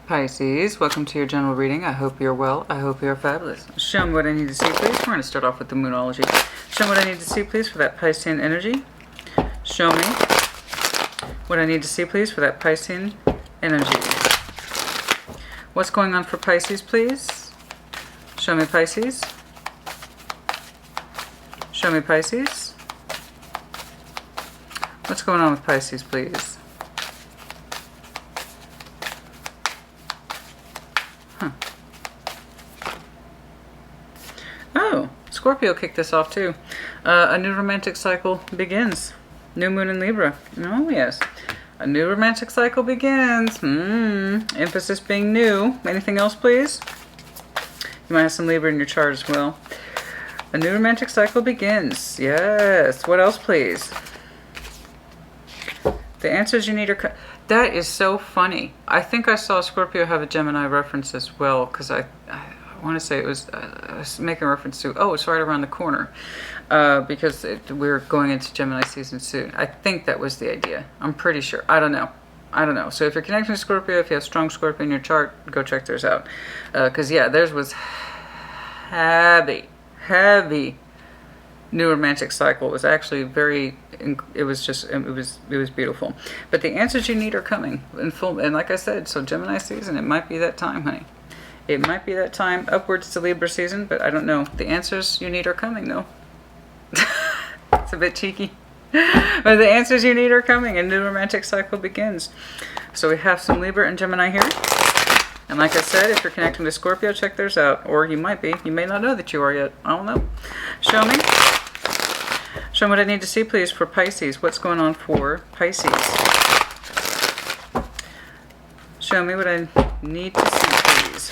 Pisces, welcome to your general reading. I hope you're well. I hope you're fabulous. Show me what I need to see, please. We're going to start off with the Moonology. Show me what I need to see, please, for that Piscean energy. Show me what I need to see, please, for that Piscean energy. What's going on for Pisces, please? Show me Pisces. Show me Pisces. What's going on with Pisces, please? Oh, Scorpio kicked this off too. A new romantic cycle begins. New moon in Libra. Oh yes. A new romantic cycle begins. Emphasis being new. Anything else, please? You might have some Libra in your chart as well. A new romantic cycle begins. Yes. What else, please? The answers you need are... That is so funny. I think I saw Scorpio have a Gemini reference as well, because I want to say it was, I was making reference to, oh, it's right around the corner, because we're going into Gemini season soon. I think that was the idea. I'm pretty sure. I don't know. So if you're connecting to Scorpio, if you have strong Scorpio in your chart, go check theirs out. Because, yeah, theirs was heavy new romantic cycle. It was actually very, it was beautiful. But the answers you need are coming in full. And like I said, so Gemini season, it might be that time, honey. It might be that time upwards to Libra season, but I don't know. The answers you need are coming, though. It's a bit cheeky. But the answers you need are coming, and new romantic cycle begins. So we have some Libra and Gemini here. And like I said, if you're connecting to Scorpio, check theirs out. Or you might be. You may not know that you are yet. I don't know. Show me. Show me what I need to see, please, for Pisces. What's going on for Pisces? Show me what I need to see, please,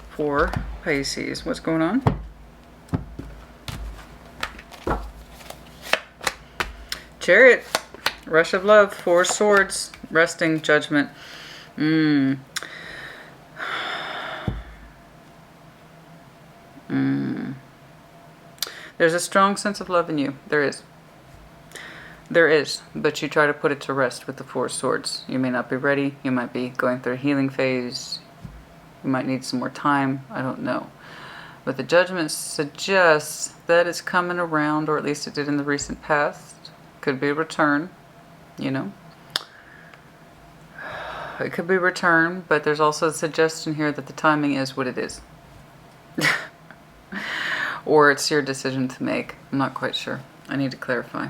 for Pisces. What's going on? Chariot. Rush of love. Four swords. Resting. Judgment. There's a strong sense of love in you. There is. There is. But you try to put it to rest with the Four Swords. You may not be ready. You might be going through a healing phase. You might need some more time. I don't know. But the Judgment suggests that it's coming around, or at least it did in the recent past. Could be a return, you know. It could be a return, but there's also a suggestion here that the timing is what it is. Or it's your decision to make. I'm not quite sure. I need to clarify.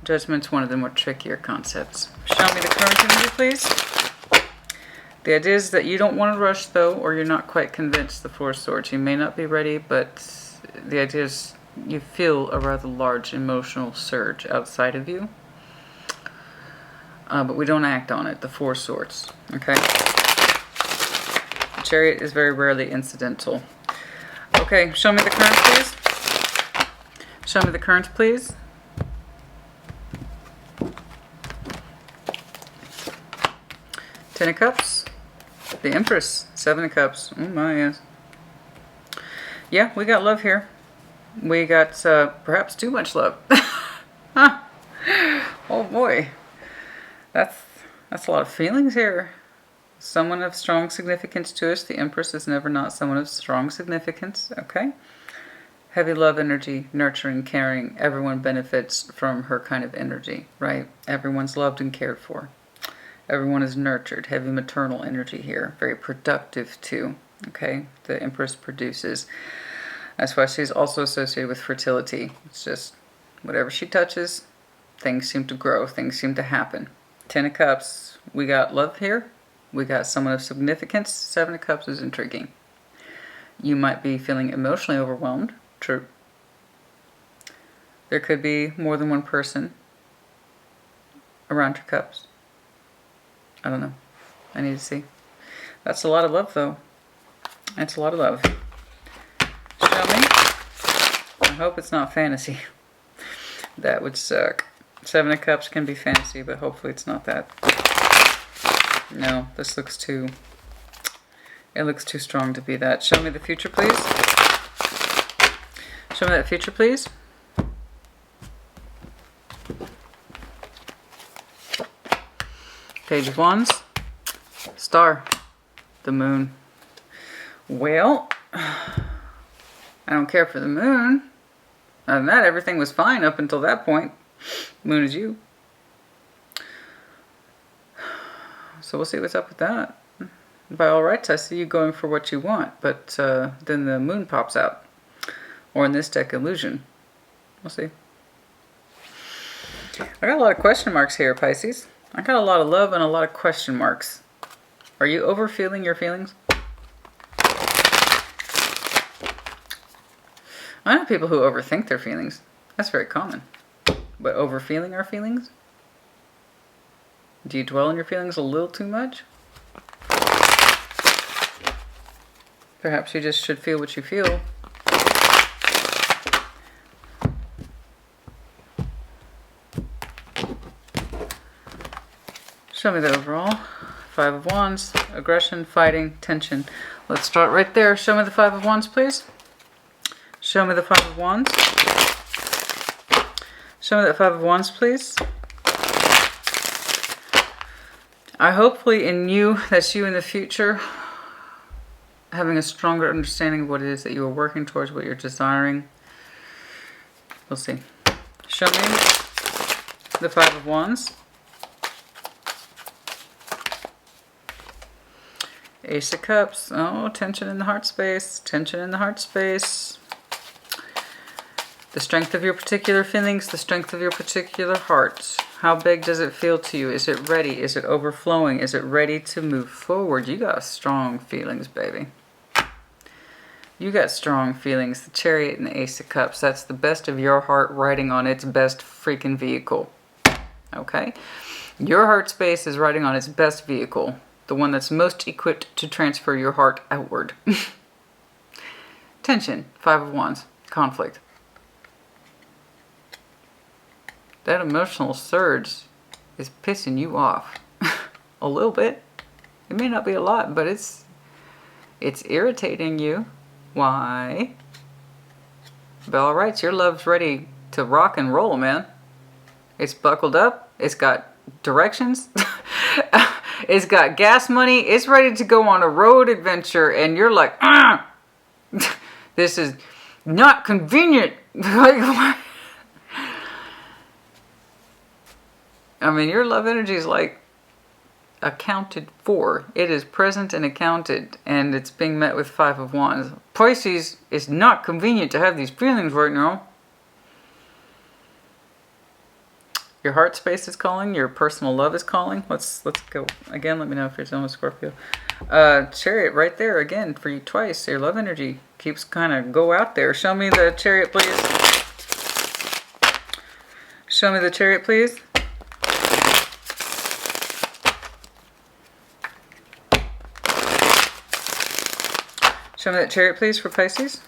Judgment's one of the more trickier concepts. Show me the current energy, please. The idea is that you don't want to rush, though, or you're not quite convinced, the Four Swords. You may not be ready, but the idea is you feel a rather large emotional surge outside of you. But we don't act on it, the Four Swords. Okay? The Chariot is very rarely incidental. Okay, show me the current, please. Show me the current, please. Ten of Cups. The Empress. Seven of Cups. Oh my, yes. Yeah, we got love here. We got perhaps too much love. Huh. Oh boy. That's a lot of feelings here. Someone of strong significance to us. The Empress is never not someone of strong significance. Okay? Heavy love energy, nurturing, caring. Everyone benefits from her kind of energy, right? Everyone's loved and cared for. Everyone is nurtured. Heavy maternal energy here. Very productive too. Okay? The Empress produces. That's why she's also associated with fertility. It's just whatever she touches, things seem to grow. Things seem to happen. Ten of Cups. We got love here. We got someone of significance. Seven of Cups is intriguing. You might be feeling emotionally overwhelmed. True. There could be more than one person around your cups. I don't know. I need to see. That's a lot of love, though. That's a lot of love. Show me. I hope it's not fantasy. That would suck. Seven of Cups can be fantasy, but hopefully it's not that. No, this looks too... It looks too strong to be that. Show me the future, please. Show me that future, please. Page of Wands. Star. The moon. Well, I don't care for the moon. Other than that, everything was fine up until that point. Moon is you. So we'll see what's up with that. By all rights, I see you going for what you want, but then the moon pops out. Or in this deck, illusion. We'll see. I got a lot of question marks here, Pisces. I got a lot of love and a lot of question marks. Are you overfeeling your feelings? I know people who overthink their feelings. That's very common. But overfeeling our feelings? Do you dwell on your feelings a little too much? Perhaps you just should feel what you feel. Show me the overall. 5 of Wands, aggression, fighting, tension. Let's start right there. Show me the 5 of Wands, please. Show me the 5 of Wands. Show me that 5 of Wands, please. I hopefully in you, that's you in the future, having a stronger understanding of what it is that you are working towards, what you're desiring. We'll see. Show me the 5 of Wands. Ace of Cups. Oh, tension in the heart space. Tension in the heart space. The strength of your particular feelings, the strength of your particular heart. How big does it feel to you? Is it ready? Is it overflowing? Is it ready to move forward? You got strong feelings, baby. You got strong feelings. The Chariot and the Ace of Cups. That's the best of your heart riding on its best freaking vehicle. Okay? Your heart space is riding on its best vehicle. The one that's most equipped to transfer your heart outward. Tension. 5 of Wands. Conflict. That emotional surge is pissing you off. A little bit. It may not be a lot, but it's irritating you. Why? But alright, your love's ready to rock and roll, man. It's buckled up. It's got directions. It's got gas money. It's ready to go on a road adventure. And you're like, ah! This is not convenient. Like, what? I mean, your love energy is like accounted for. It is present and accounted, and it's being met with 5 of Wands. Pisces, it's not convenient to have these feelings right now. Your heart space is calling. Your personal love is calling. Let's go again. Let me know if you're dealing with Scorpio. Chariot right there again for you twice. Your love energy keeps kind of go out there. Show me the Chariot, please. Show me the Chariot, please. Show me that Chariot, please, for Pisces.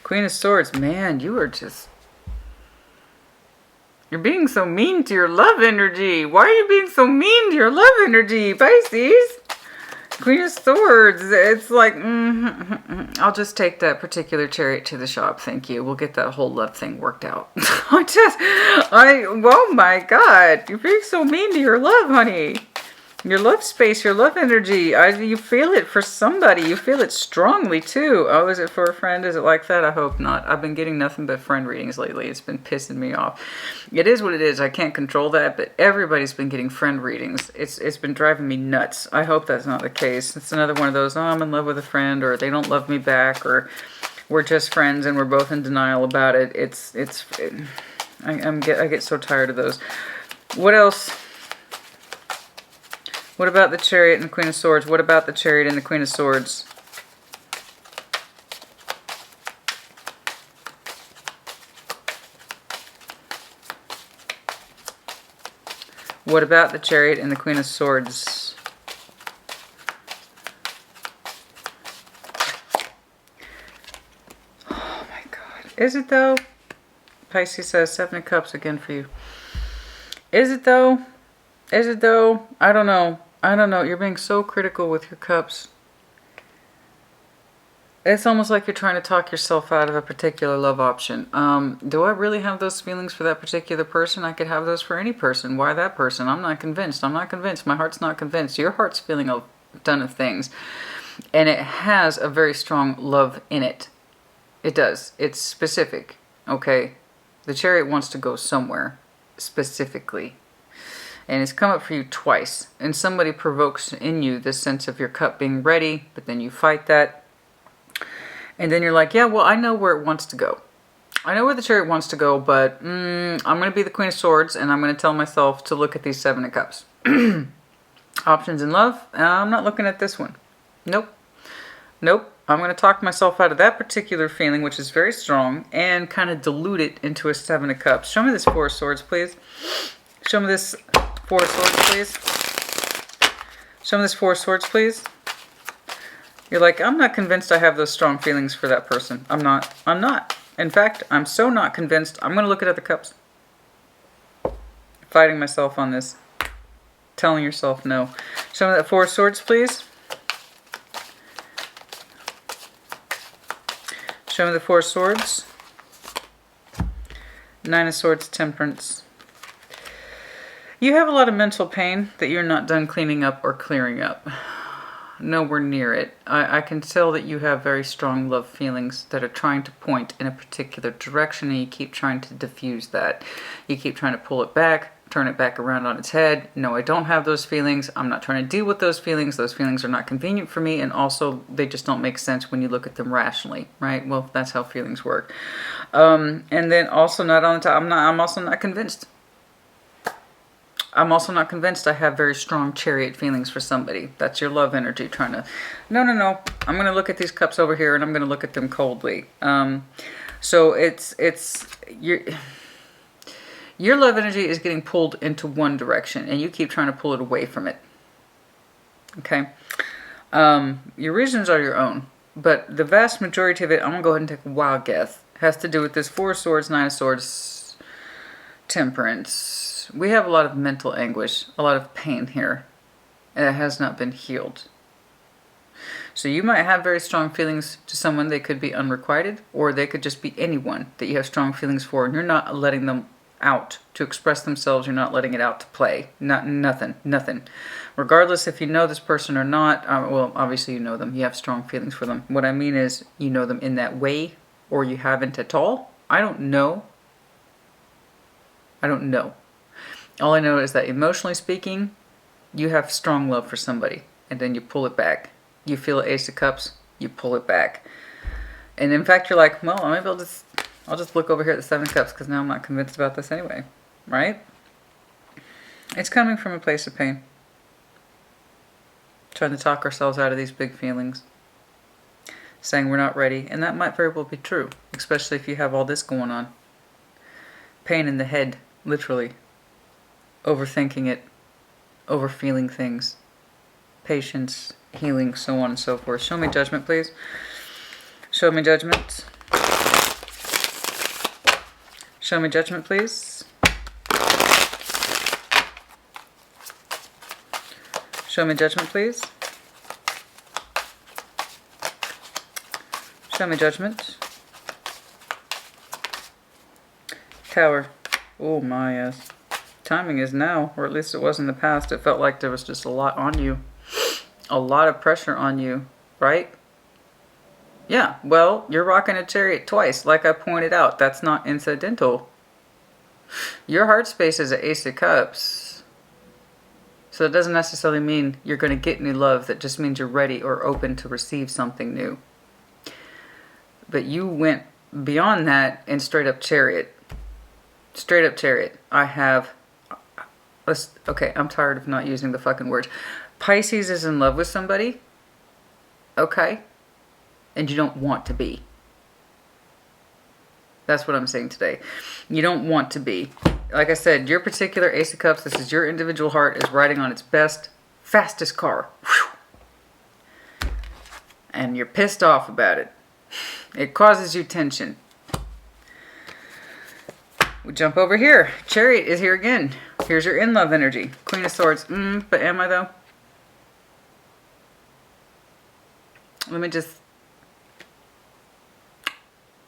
Queen of Swords. Man, you are just... You're being so mean to your love energy. Why are you being so mean to your love energy, Pisces? Queen of Swords. It's like, I'll just take that particular Chariot to the shop. Thank you. We'll get that whole love thing worked out. Oh my God. You're being so mean to your love, honey. Your love space, your love energy. You feel it for somebody. You feel it strongly, too. Oh, is it for a friend? Is it like that? I hope not. I've been getting nothing but friend readings lately. It's been pissing me off. It is what it is. I can't control that, but everybody's been getting friend readings. It's been driving me nuts. I hope that's not the case. It's another one of those, oh, I'm in love with a friend, or they don't love me back, or we're just friends and we're both in denial about it. I get so tired of those. What else? What about the Chariot and the Queen of Swords? What about the Chariot and the Queen of Swords? What about the Chariot and the Queen of Swords? Oh my God. Is it though? Pisces says 7 of Cups again for you. Is it though? Is it though? I don't know. I don't know. You're being so critical with your cups. It's almost like you're trying to talk yourself out of a particular love option. Do I really have those feelings for that particular person? I could have those for any person. Why that person? I'm not convinced. I'm not convinced. My heart's not convinced. Your heart's feeling a ton of things. And it has a very strong love in it. It does. It's specific. Okay? The Chariot wants to go somewhere. Specifically. And it's come up for you twice. And somebody provokes in you this sense of your cup being ready. But then you fight that. And then you're like, yeah, well, I know where it wants to go. I know where the Chariot wants to go, but I'm going to be the Queen of Swords, and I'm going to tell myself to look at these Seven of Cups. Options in love? I'm not looking at this one. Nope. Nope. I'm going to talk myself out of that particular feeling, which is very strong, and kind of dilute it into a Seven of Cups. Show me this Four of Swords, please. Show me this Four of Swords, please. Show me this Four of Swords, please. You're like, I'm not convinced I have those strong feelings for that person. I'm not. I'm not. In fact, I'm so not convinced, I'm going to look at other cups. Fighting myself on this. Telling yourself no. Show me that Four of Swords, please. Show me the Four of Swords. Nine of Swords, Temperance. You have a lot of mental pain that you're not done cleaning up or clearing up. Nowhere near it. I can tell that you have very strong love feelings that are trying to point in a particular direction, and you keep trying to diffuse that. You keep trying to pull it back, turn it back around on its head. No, I don't have those feelings. I'm not trying to deal with those feelings. Those feelings are not convenient for me, and also they just don't make sense when you look at them rationally, right? Well, that's how feelings work. And then also not on the top, I'm also not convinced. I'm also not convinced I have very strong Chariot feelings for somebody. That's your love energy trying to... No. I'm going to look at these cups over here, and I'm going to look at them coldly. So it's your love energy is getting pulled into one direction, and you keep trying to pull it away from it. Okay? Your reasons are your own, but the vast majority of it, I'm going to go ahead and take a wild guess, has to do with this Four of Swords, Nine of Swords, Temperance. We have a lot of mental anguish, a lot of pain here, and it has not been healed. So you might have very strong feelings to someone. They could be unrequited, or they could just be anyone that you have strong feelings for, and you're not letting them out to express themselves. You're not letting it out to play. Nothing. Regardless if you know this person or not, well, obviously you know them. You have strong feelings for them. What I mean is you know them in that way, or you haven't at all. I don't know. All I know is that emotionally speaking, you have strong love for somebody, and then you pull it back. You feel Ace of Cups, you pull it back. And in fact, you're like, well, maybe I'll just look over here at the Seven of Cups, because now I'm not convinced about this anyway, right? It's coming from a place of pain. Trying to talk ourselves out of these big feelings. Saying we're not ready, and that might very well be true, especially if you have all this going on. Pain in the head, literally. Overthinking it, overfeeling things, patience, healing, so on and so forth. Show me Judgment, please. Show me Judgment. Show me Judgment, please. Show me Judgment, please. Show me Judgment. Tower. Oh my, yes. Timing is now, or at least it was in the past. It felt like there was just a lot on you. A lot of pressure on you, right? Yeah, well, you're rocking a Chariot twice, like I pointed out. That's not incidental. Your heart space is an Ace of Cups. So it doesn't necessarily mean you're going to get new love. That just means you're ready or open to receive something new. But you went beyond that in straight up Chariot. Straight up Chariot. Okay, I'm tired of not using the fucking words. Pisces is in love with somebody. Okay. And you don't want to be. That's what I'm saying today. You don't want to be. Like I said, your particular Ace of Cups, this is your individual heart, is riding on its best, fastest car. Whew. And you're pissed off about it. It causes you tension. We jump over here. Chariot is here again. Here's your in-love energy. Queen of Swords. But am I though? Let me just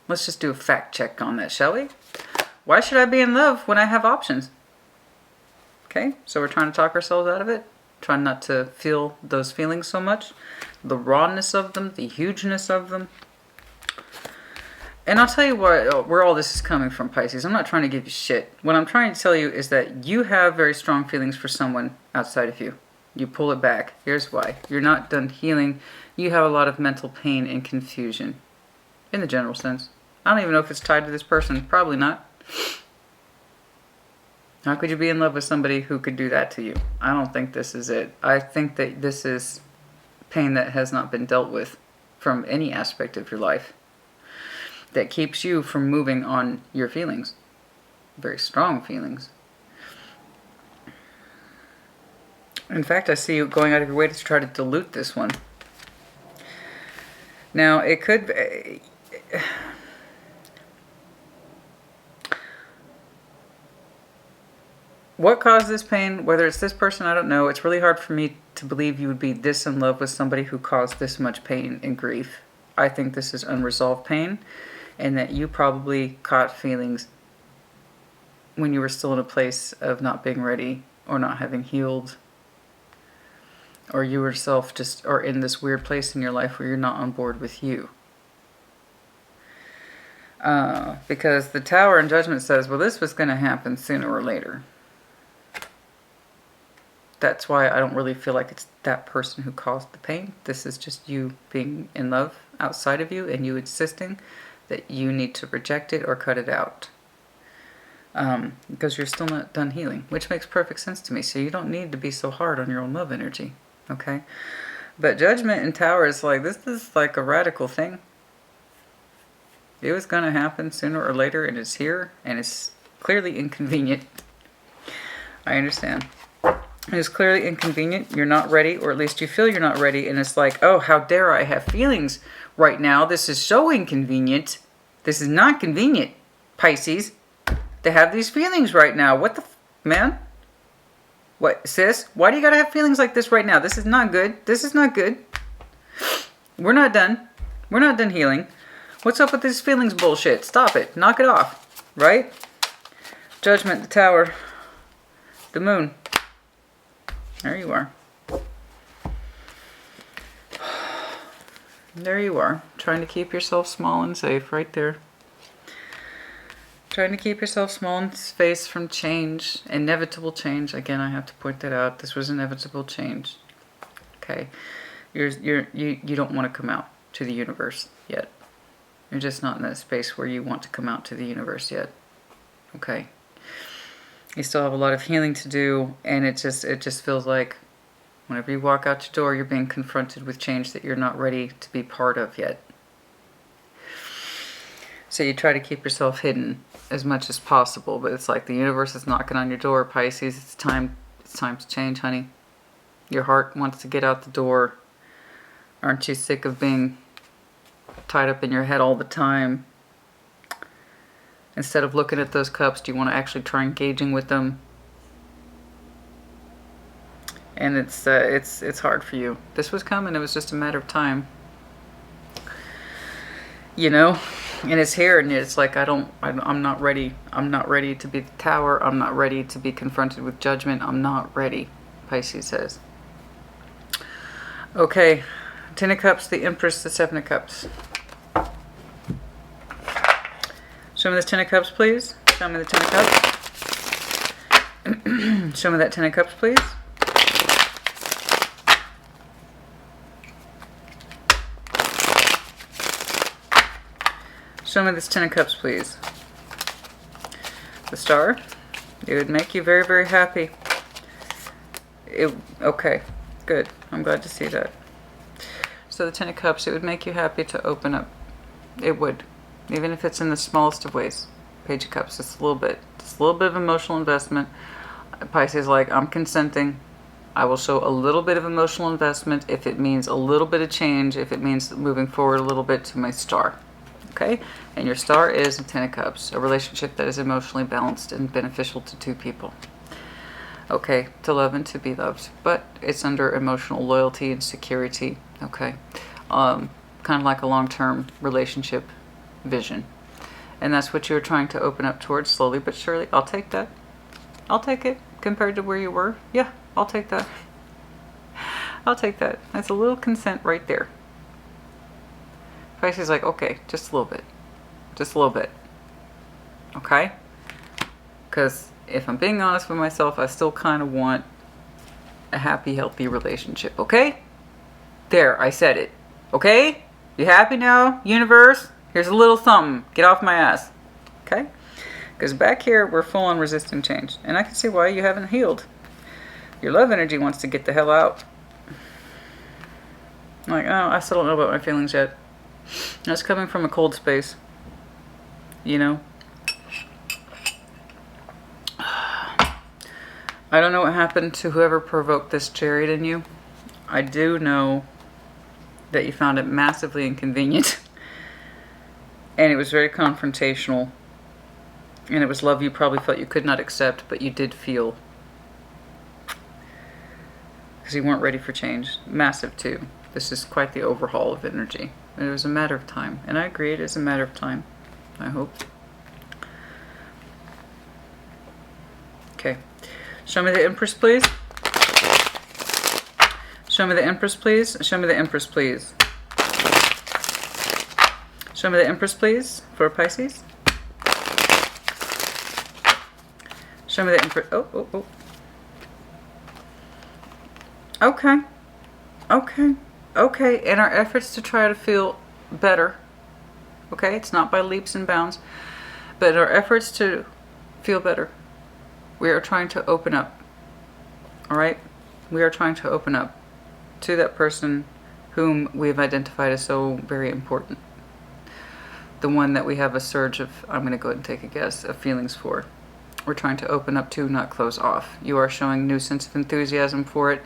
Let's just do a fact check on that, shall we? Why should I be in love when I have options? Okay, so we're trying to talk ourselves out of it. Trying not to feel those feelings so much. The rawness of them, the hugeness of them. And I'll tell you where all this is coming from, Pisces. I'm not trying to give you shit. What I'm trying to tell you is that you have very strong feelings for someone outside of you. You pull it back. Here's why. You're not done healing. You have a lot of mental pain and confusion. In the general sense. I don't even know if it's tied to this person. Probably not. How could you be in love with somebody who could do that to you? I don't think this is it. I think that this is pain that has not been dealt with from any aspect of your life. That keeps you from moving on your feelings. Very strong feelings. In fact, I see you going out of your way to try to dilute this one. Now, it could be... What caused this pain? Whether it's this person, I don't know. It's really hard for me to believe you would be this in love with somebody who caused this much pain and grief. I think this is unresolved pain. And that you probably caught feelings when you were still in a place of not being ready or not having healed. Or you yourself just are in this weird place in your life where you're not on board with you. Because the Tower in Judgment says, well, this was going to happen sooner or later. That's why I don't really feel like it's that person who caused the pain. This is just you being in love outside of you and you insisting that you need to reject it or cut it out. Because you're still not done healing, which makes perfect sense to me. So you don't need to be so hard on your own love energy, okay? But Judgment and Tower is like, this is like a radical thing. It was going to happen sooner or later, and it's here, and it's clearly inconvenient. I understand. It's clearly inconvenient. You're not ready, or at least you feel you're not ready, and it's like, oh, how dare I have feelings right now? This is so inconvenient. This is not convenient, Pisces, to have these feelings right now. What the man? What, sis? Why do you gotta have feelings like this right now? This is not good. This is not good. We're not done. We're not done healing. What's up with this feelings bullshit? Stop it. Knock it off. Right? Judgment, the Tower, the Moon. There you are. There you are. Trying to keep yourself small and safe right there. Trying to keep yourself small and safe from change. Inevitable change. Again, I have to point that out. This was inevitable change. Okay. You don't want to come out to the universe yet. You're just not in that space where you want to come out to the universe yet. Okay. You still have a lot of healing to do, and it just feels like whenever you walk out your door, you're being confronted with change that you're not ready to be part of yet. So you try to keep yourself hidden as much as possible, but it's like the universe is knocking on your door, Pisces. It's time to change, honey. Your heart wants to get out the door. Aren't you sick of being tied up in your head all the time? Instead of looking at those cups, do you want to actually try engaging with them? And it's hard for you. This was coming. It was just a matter of time. You know, and it's here, and it's like I'm not ready. I'm not ready to be the Tower. I'm not ready to be confronted with judgment. I'm not ready, Pisces says. Okay, Ten of Cups, the Empress, the Seven of Cups. Show me this Ten of Cups, please. Show me the Ten of Cups. Show me that Ten of Cups, please. Show me this Ten of Cups, please. The Star. It would make you very, very happy. Okay, good. I'm glad to see that. So the Ten of Cups, it would make you happy to open up. It would. Even if it's in the smallest of ways. Page of Cups, just a little bit. Just a little bit of emotional investment. Pisces like, I'm consenting. I will show a little bit of emotional investment if it means a little bit of change, if it means moving forward a little bit to my Star. Okay? And your Star is a Ten of Cups. A relationship that is emotionally balanced and beneficial to two people. Okay? To love and to be loved. But it's under emotional loyalty and security. Okay? Kind of like a long-term relationship vision. And that's what you're trying to open up towards slowly but surely. I'll take that. I'll take it compared to where you were. Yeah, I'll take that. I'll take that. That's a little consent right there. Pisces is like, okay, just a little bit. Just a little bit. Okay? Because if I'm being honest with myself, I still kind of want a happy, healthy relationship. Okay? There, I said it. Okay? You happy now, universe? Here's a little something. Get off my ass. Okay? Because back here, we're full on resisting change. And I can see why you haven't healed. Your love energy wants to get the hell out. Like, oh, I still don't know about my feelings yet. That's coming from a cold space. You know? I don't know what happened to whoever provoked this chariot in you. I do know that you found it massively inconvenient. And it was very confrontational. And it was love you probably felt you could not accept, but you did feel. Because you weren't ready for change. Massive too. This is quite the overhaul of energy. It was a matter of time. And I agree, it is a matter of time. I hope. Okay. Show me the Empress, please. Show me the Empress, please. Show me the Empress, please. Show me the Empress, please, for Pisces. Show me the Empress. Oh. Okay. Okay. In our efforts to try to feel better, okay, it's not by leaps and bounds, but in our efforts to feel better, we are trying to open up. All right? We are trying to open up to that person whom we've identified as so very important. The one that we have a surge of, I'm going to go ahead and take a guess, of feelings for. We're trying to open up to, not close off. You are showing a new sense of enthusiasm for it.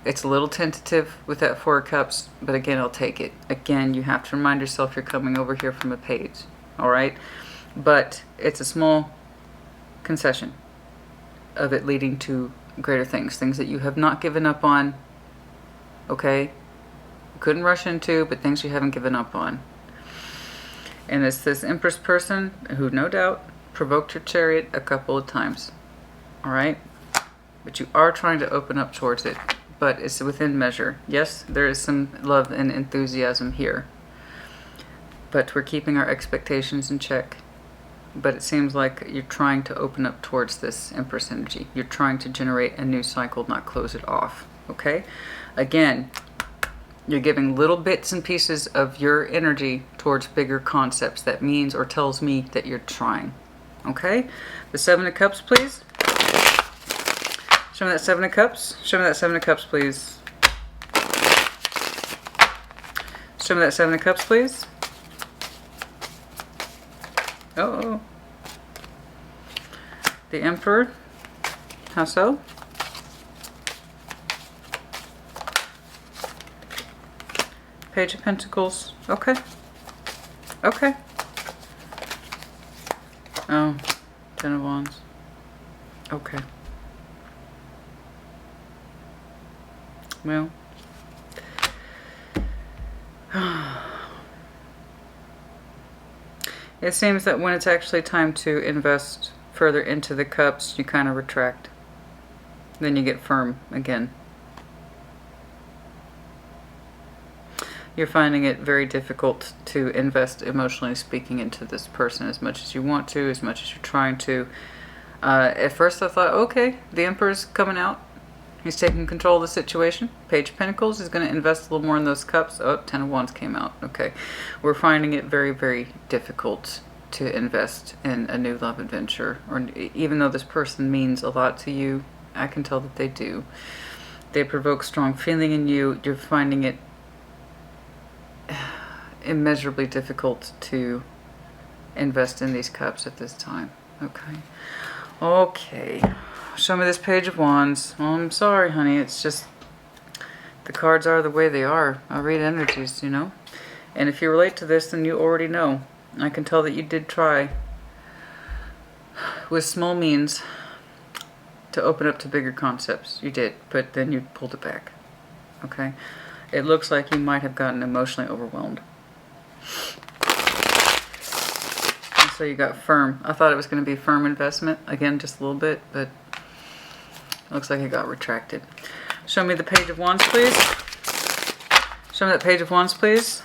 It's a little tentative with that Four of Cups, but again, I'll take it. Again, you have to remind yourself you're coming over here from a page, all right? But it's a small concession of it leading to greater things, things that you have not given up on, okay? You couldn't rush into, but things you haven't given up on. And it's this Empress person who, no doubt, provoked your chariot a couple of times, all right? But you are trying to open up towards it. But it's within measure. Yes, there is some love and enthusiasm here. But we're keeping our expectations in check. But it seems like you're trying to open up towards this Empress energy. You're trying to generate a new cycle, not close it off. Okay? Again, you're giving little bits and pieces of your energy towards bigger concepts. That means or tells me that you're trying. Okay? The Seven of Cups, please. Show me that Seven of Cups. Show me that Seven of Cups, please. Show me that Seven of Cups, please. Oh. The Emperor. How so? Page of Pentacles. Okay. Okay. Oh. Ten of Wands. Okay. Well, it seems that when it's actually time to invest further into the cups, you kind of retract. Then you get firm again. You're finding it very difficult to invest, emotionally speaking, into this person as much as you want to, as much as you're trying to. At first I thought, okay, the Emperor's coming out. He's taking control of the situation. Page of Pentacles is going to invest a little more in those cups. Oh, Ten of Wands came out. Okay. We're finding it very, very difficult to invest in a new love adventure. Or even though this person means a lot to you, I can tell that they do. They provoke strong feeling in you. You're finding it immeasurably difficult to invest in these cups at this time. Okay. Okay. Show me this Page of Wands. Oh, I'm sorry, honey. It's just the cards are the way they are. I read energies, you know. And if you relate to this, then you already know. I can tell that you did try with small means to open up to bigger concepts. You did, but then you pulled it back. Okay? It looks like you might have gotten emotionally overwhelmed. So you got firm. I thought it was going to be firm investment. Again, just a little bit, but it looks like it got retracted. Show me the Page of Wands, please. Show me that Page of Wands, please.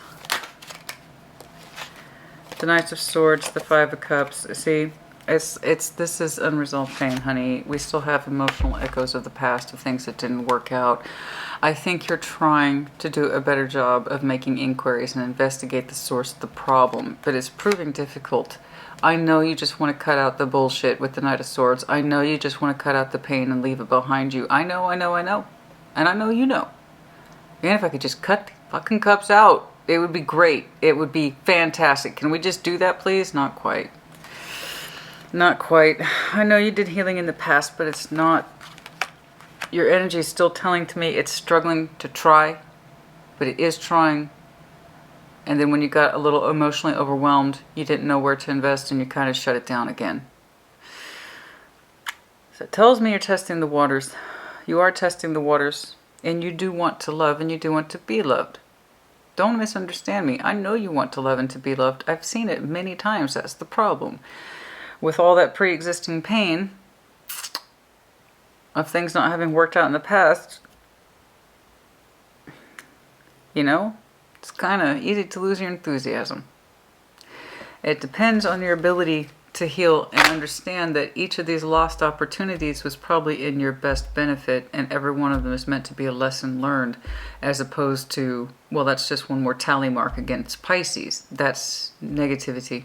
The Knight of Swords, the Five of Cups. See, this is unresolved pain, honey. We still have emotional echoes of the past, of things that didn't work out. I think you're trying to do a better job of making inquiries and investigate the source of the problem, but it's proving difficult. I know you just want to cut out the bullshit with the Knight of Swords. I know you just want to cut out the pain and leave it behind you. I know. And I know you know. Man, if I could just cut the fucking cups out, it would be great. It would be fantastic. Can we just do that, please? Not quite. Not quite. I know you did healing in the past, but it's not. Your energy is still telling to me it's struggling to try, but it is trying. And then when you got a little emotionally overwhelmed, you didn't know where to invest and you kind of shut it down again. So it tells me you're testing the waters. You are testing the waters, and you do want to love and you do want to be loved. Don't misunderstand me. I know you want to love and to be loved. I've seen it many times. That's the problem. With all that pre-existing pain of things not having worked out in the past, you know, it's kind of easy to lose your enthusiasm. It depends on your ability to heal and understand that each of these lost opportunities was probably in your best benefit, and every one of them is meant to be a lesson learned, as opposed to, well, that's just one more tally mark against Pisces. That's negativity.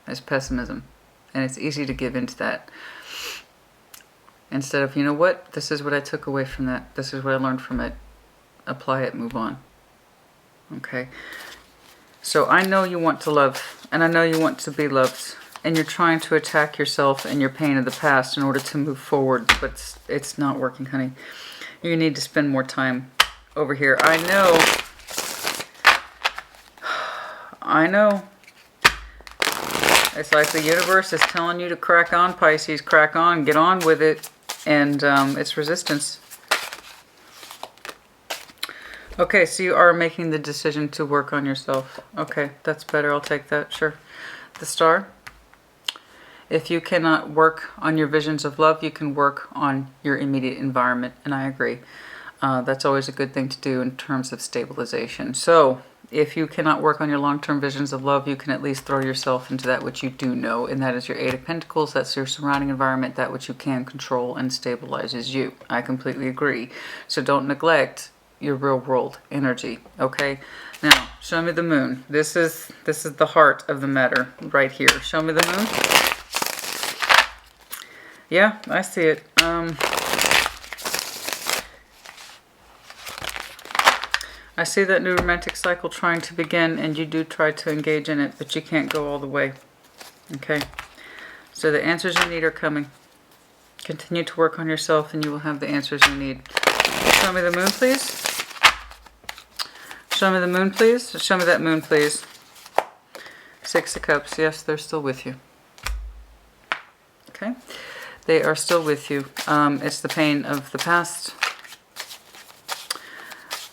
That's pessimism. And it's easy to give into that. Instead of, you know what, this is what I took away from that. This is what I learned from it. Apply it, move on. Okay, so I know you want to love, and I know you want to be loved, and you're trying to attack yourself and your pain of the past in order to move forward, but it's not working, honey. You need to spend more time over here. I know. It's like the universe is telling you to crack on, Pisces, crack on, get on with it, and it's resistance. Okay, so you are making the decision to work on yourself. Okay, that's better. I'll take that. Sure. The Star. If you cannot work on your visions of love, you can work on your immediate environment. And I agree. That's always a good thing to do in terms of stabilization. So if you cannot work on your long-term visions of love, you can at least throw yourself into that which you do know. And that is your Eight of Pentacles. That's your surrounding environment, that which you can control and stabilizes you. I completely agree. So don't neglect your real world energy. Okay, now show me the Moon. This is the heart of the matter right here. Show me the Moon. Yeah, I see it. I see that new romantic cycle trying to begin, and you do try to engage in it, but you can't go all the way. Okay, so the answers you need are coming. Continue to work on yourself and you will have the answers you need. Show me the Moon, please. Show me the Moon, please. Show me that Moon, please. Six of Cups. Yes, they're still with you. Okay. They are still with you. It's the pain of the past.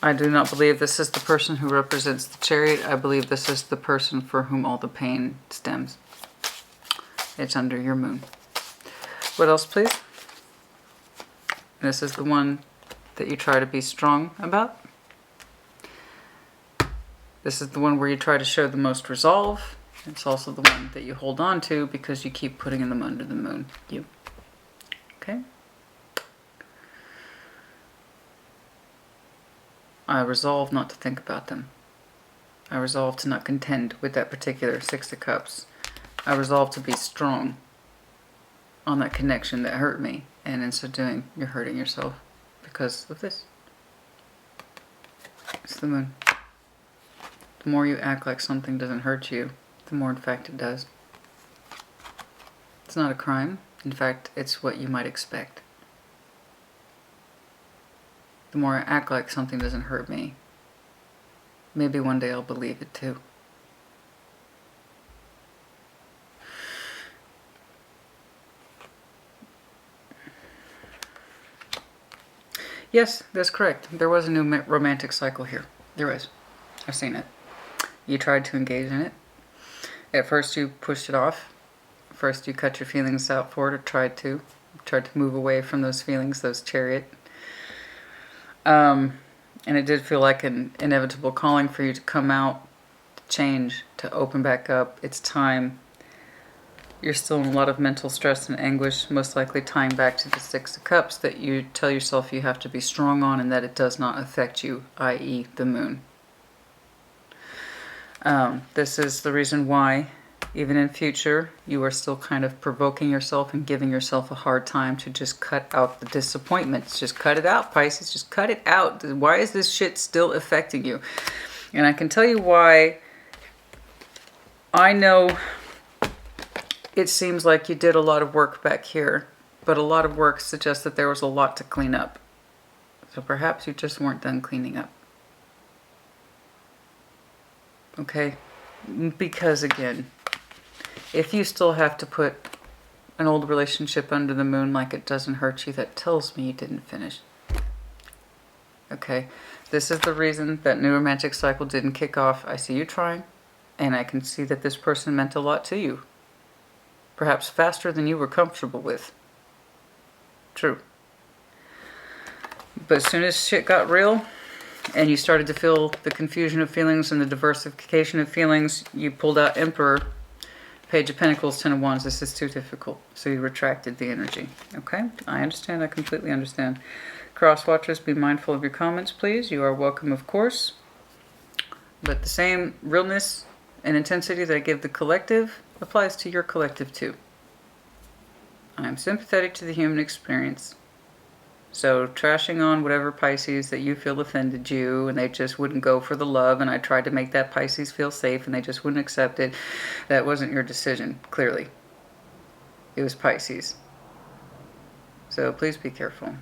I do not believe this is the person who represents the Chariot. I believe this is the person for whom all the pain stems. It's under your Moon. What else, please? This is the one that you try to be strong about. This is the one where you try to show the most resolve. It's also the one that you hold on to because you keep putting them under the Moon. You. Okay? I resolve not to think about them. I resolve to not contend with that particular Six of Cups. I resolve to be strong on that connection that hurt me. And in so doing, you're hurting yourself because of this. It's the Moon. The more you act like something doesn't hurt you, the more in fact it does. It's not a crime. In fact, it's what you might expect. The more I act like something doesn't hurt me, maybe one day I'll believe it too. Yes, that's correct. There was a new romantic cycle here. There is. I've seen it. You tried to engage in it, At first you pushed it off. First you cut your feelings out for it, or tried to move away from those feelings, those chariot. And it did feel like an inevitable calling for you to come out, to change, to open back up. It's time. You're still in a lot of mental stress and anguish, most likely tying back to the Six of Cups that you tell yourself you have to be strong on and that it does not affect you, i.e. the moon. This is the reason why, even in future, you are still kind of provoking yourself and giving yourself a hard time to just cut out the disappointments. Just cut it out, Pisces. Just cut it out. Why is this shit still affecting you? And I can tell you why. I know it seems like you did a lot of work back here, but a lot of work suggests that there was a lot to clean up. So perhaps you just weren't done cleaning up. Okay? Because again, if you still have to put an old relationship under the moon like it doesn't hurt you, that tells me you didn't finish. Okay? This is the reason that new romantic cycle didn't kick off. I see you trying, and I can see that this person meant a lot to you. Perhaps faster than you were comfortable with. True. But as soon as shit got real, and you started to feel the confusion of feelings and the diversification of feelings, you pulled out Emperor, Page of Pentacles, Ten of Wands. This is too difficult. So you retracted the energy. Okay? I understand. I completely understand. Cross watchers, be mindful of your comments, please. You are welcome, of course. But the same realness and intensity that I give the collective applies to your collective too. I am sympathetic to the human experience. So trashing on whatever Pisces that you feel offended you and they just wouldn't go for the love, and I tried to make that Pisces feel safe and they just wouldn't accept it, that wasn't your decision, clearly. It was Pisces. So please be careful.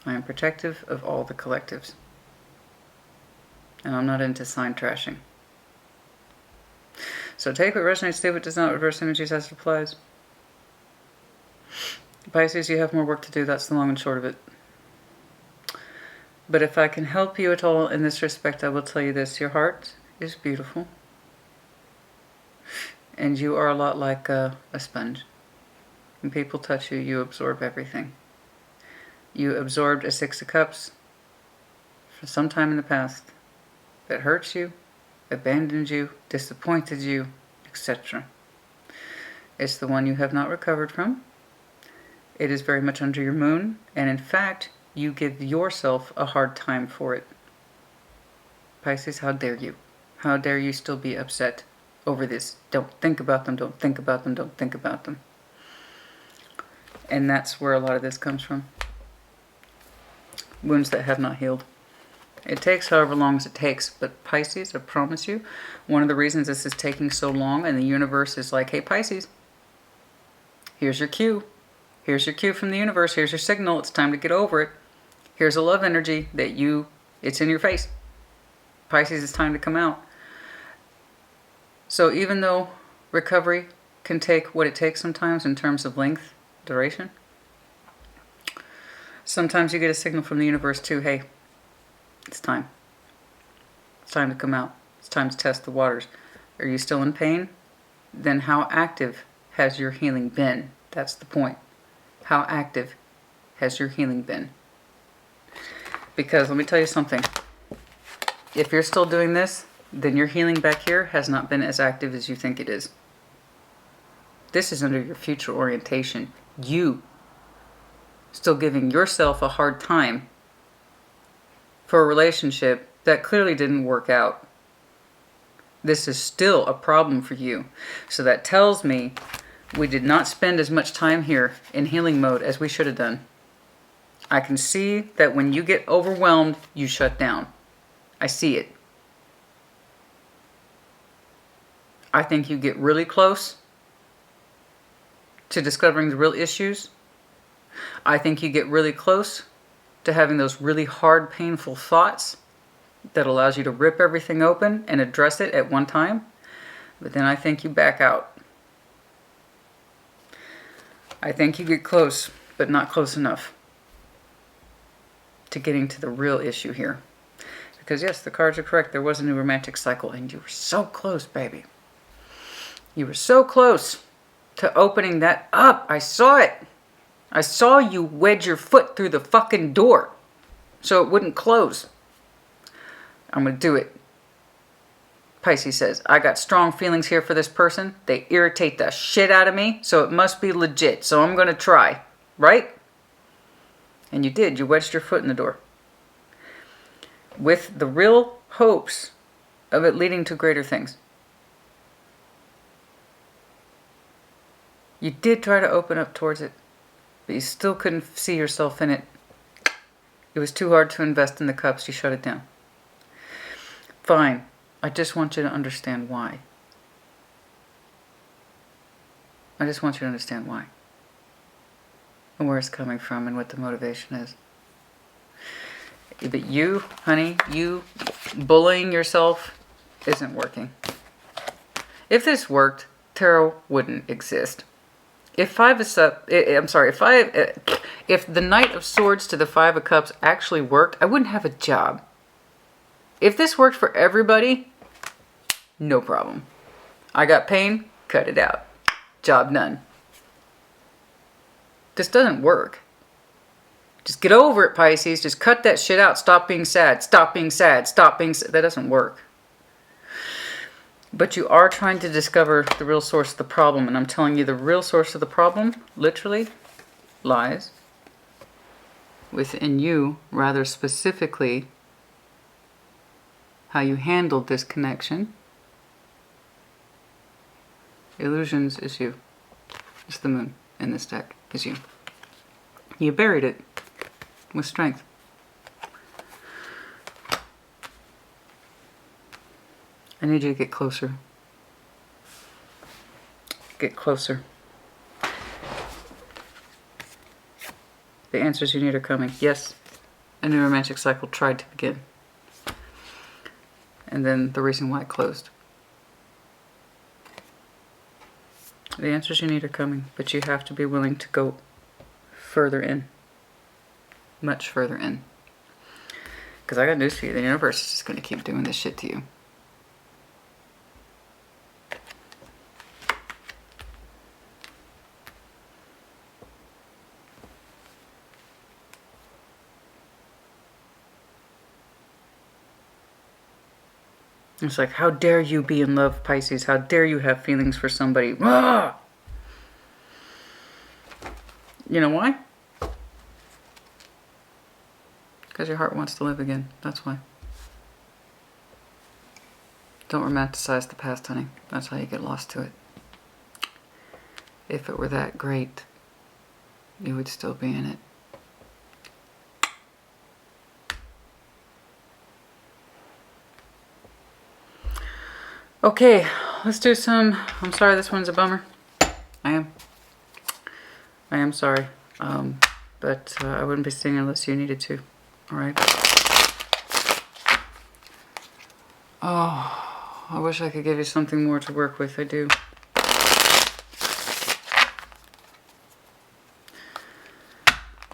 I am protective of all the collectives. And I'm not into sign trashing. So take what resonates, do what does not, reverse energies as it applies. Pisces, you have more work to do. That's the long and short of it. But if I can help you at all in this respect, I will tell you this. Your heart is beautiful. And you are a lot like a sponge. When people touch you, you absorb everything. You absorbed a Six of Cups for some time in the past that hurts you, abandoned you, disappointed you, etc. It's the one you have not recovered from. It is very much under your moon, and in fact, you give yourself a hard time for it. Pisces, how dare you? How dare you still be upset over this? Don't think about them, don't think about them, don't think about them. And that's where a lot of this comes from. Wounds that have not healed. It takes however long as it takes, but Pisces, I promise you, one of the reasons this is taking so long, and the universe is like, hey Pisces, here's your cue. Here's your cue from the universe. Here's your signal. It's time to get over it. Here's a love energy that it's in your face. Pisces, it's time to come out. So even though recovery can take what it takes sometimes in terms of length, duration, sometimes you get a signal from the universe too, hey, it's time. It's time to come out. It's time to test the waters. Are you still in pain? Then how active has your healing been? That's the point. How active has your healing been? Because let me tell you something. If you're still doing this, then your healing back here has not been as active as you think it is. This is under your future orientation. You still giving yourself a hard time for a relationship that clearly didn't work out. This is still a problem for you. So that tells me we did not spend as much time here in healing mode as we should have done. I can see that when you get overwhelmed, you shut down. I see it. I think you get really close to discovering the real issues. I think you get really close to having those really hard, painful thoughts that allows you to rip everything open and address it at one time. But then I think you back out. I think you get close, but not close enough to getting to the real issue here. Because yes, the cards are correct. There was a new romantic cycle, and you were so close, baby. You were so close to opening that up. I saw it. I saw you wedge your foot through the fucking door so it wouldn't close. I'm going to do it. Pisces says, I got strong feelings here for this person. They irritate the shit out of me, so it must be legit. So I'm going to try. Right? And you did. You wedged your foot in the door. With the real hopes of it leading to greater things. You did try to open up towards it, but you still couldn't see yourself in it. It was too hard to invest in the cups. You shut it down. Fine. I just want you to understand why. I just want you to understand why. And where it's coming from and what the motivation is. But you, honey, you bullying yourself isn't working. If this worked, tarot wouldn't exist. If if the Knight of Swords to the Five of Cups actually worked, I wouldn't have a job. If this worked for everybody, no problem. I got pain, cut it out. Job done. This doesn't work. Just get over it, Pisces. Just cut that shit out. Stop being sad. Stop being sad. Stop being sad. That doesn't work. But you are trying to discover the real source of the problem. And I'm telling you, the real source of the problem literally lies within you, rather specifically how you handled this connection. Illusions is you. It's the moon in this deck is you. You buried it with strength. I need you to get closer. Get closer. The answers you need are coming. Yes, a new romantic cycle tried to begin. And then the reason why it closed. The answers you need are coming, but you have to be willing to go further in. Much further in. Because I got news for you. The universe is just going to keep doing this shit to you. It's like, how dare you be in love, Pisces? How dare you have feelings for somebody? Ah! You know why? Because your heart wants to live again. That's why. Don't romanticize the past, honey. That's how you get lost to it. If it were that great, you would still be in it. Okay, let's do some... I'm sorry this one's a bummer. I am sorry. But I wouldn't be singing unless you needed to. Alright? Oh, I wish I could give you something more to work with. I do.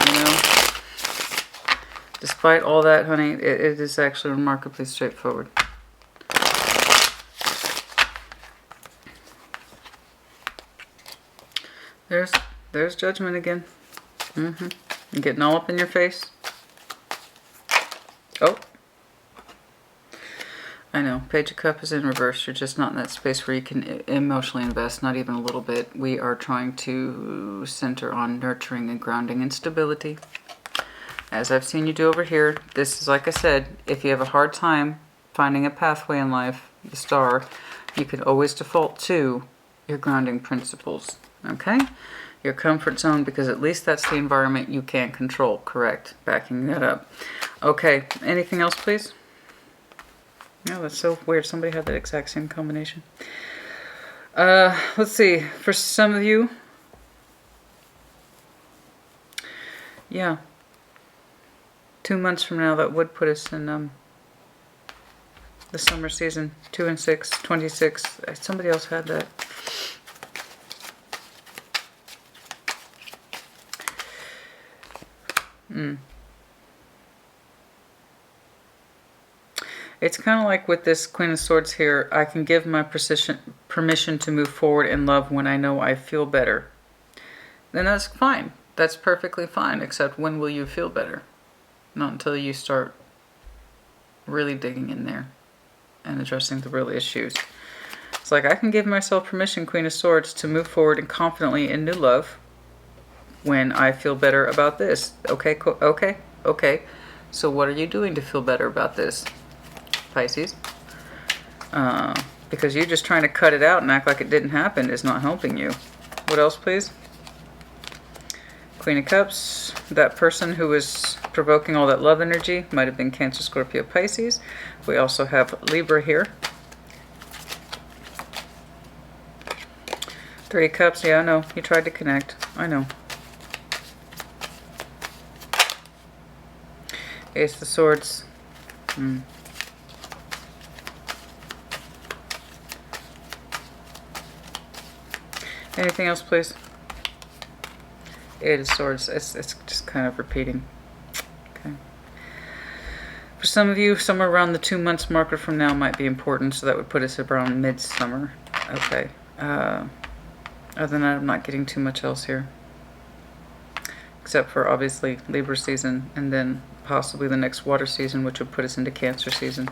You know? Despite all that, honey, it is actually remarkably straightforward. There's judgment again. You're getting all up in your face. Oh. I know. Page of Cups is in reverse. You're just not in that space where you can emotionally invest, not even a little bit. We are trying to center on nurturing and grounding and stability. As I've seen you do over here, this is, like I said, if you have a hard time finding a pathway in life, the star, you can always default to your grounding principles. Okay? Your comfort zone, because at least that's the environment you can't control. Correct. Backing that up. Okay. Anything else, please? No, that's so weird. Somebody had that exact same combination. Let's see. For some of you, yeah, 2 months from now, that would put us in the summer season. 2 and 6, 26. Somebody else had that. It's kind of like with this Queen of Swords here, I can give my permission to move forward in love when I know I feel better, then that's fine. That's perfectly fine, except when will you feel better? Not until you start really digging in there and addressing the real issues. It's like I can give myself permission, Queen of Swords, to move forward and confidently in new love when I feel better about this. Okay, okay. So what are you doing to feel better about this, Pisces? Because you're just trying to cut it out and act like it didn't happen is not helping you. What else, please? Queen of Cups. That person who was provoking all that love energy might have been Cancer, Scorpio, Pisces. We also have Libra here. Three of Cups. Yeah, I know. You tried to connect. I know. Ace of Swords. Anything else, please? Eight of Swords. It's just kind of repeating. Okay. For some of you, somewhere around the 2 months marker from now might be important, so that would put us around midsummer. Okay. Other than that, I'm not getting too much else here. Except for, obviously, Libra season, and then possibly the next water season, which would put us into Cancer season.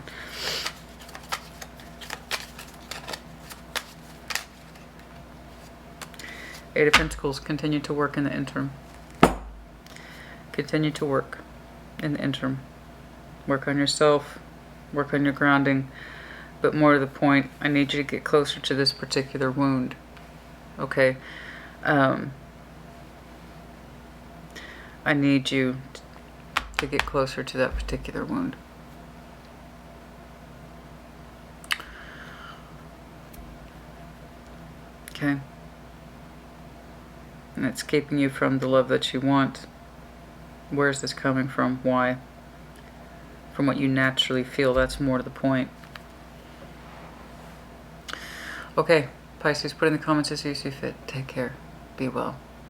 Eight of Pentacles. Continue to work in the interim. Continue to work in the interim. Work on yourself. Work on your grounding. But more to the point, I need you to get closer to this particular wound. Okay? I need you to get closer to that particular wound. Okay? And it's keeping you from the love that you want. Where is this coming from? Why? From what you naturally feel. That's more to the point. Okay, Pisces, put in the comments as you see fit. Take care. Be well.